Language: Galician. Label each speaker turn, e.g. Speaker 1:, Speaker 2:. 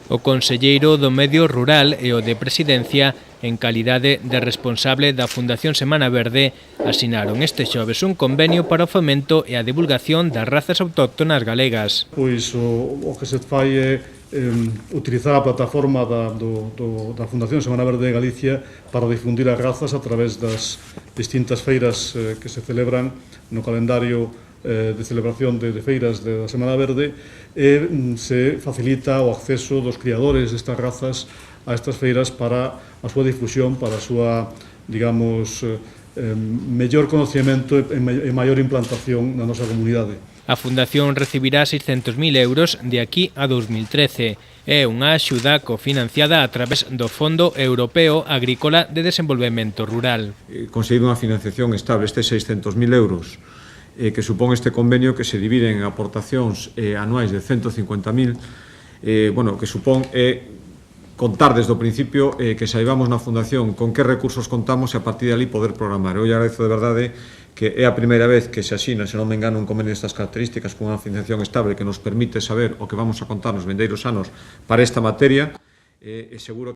Speaker 1: O conselleiro do Medio Rural e o de Presidencia, en calidade de responsable da Fundación Semana Verde, asinaron este xoves un convenio para o fomento e a divulgación das razas autóctonas galegas.
Speaker 2: Pois o que se fai é utilizar a plataforma da Fundación Semana Verde de Galicia para difundir as razas a través das distintas feiras que se celebran no calendario de celebración de feiras da Semana Verde, e se facilita o acceso dos criadores destas razas a estas feiras para a súa difusión, para a súa, digamos, mellor conocemento e maior implantación na nosa comunidade.
Speaker 1: A Fundación recibirá 600.000 euros de aquí a 2013. É unha axuda cofinanciada a través do Fondo Europeo Agrícola de Desenvolvemento Rural.
Speaker 3: Conseguir unha financiación estable, estes 600.000 euros, que supón este convenio, que se divide en aportacións anuais de 150.000, que supón contar desde o principio que saibamos na Fundación con que recursos contamos e a partir de ali poder programar. Eu agradezo de verdade que é a primeira vez que se asina, se non me engano, un convenio destas características con unha financiación estable que nos permite saber o que vamos a contar nos vindeiros anos para esta materia, e seguro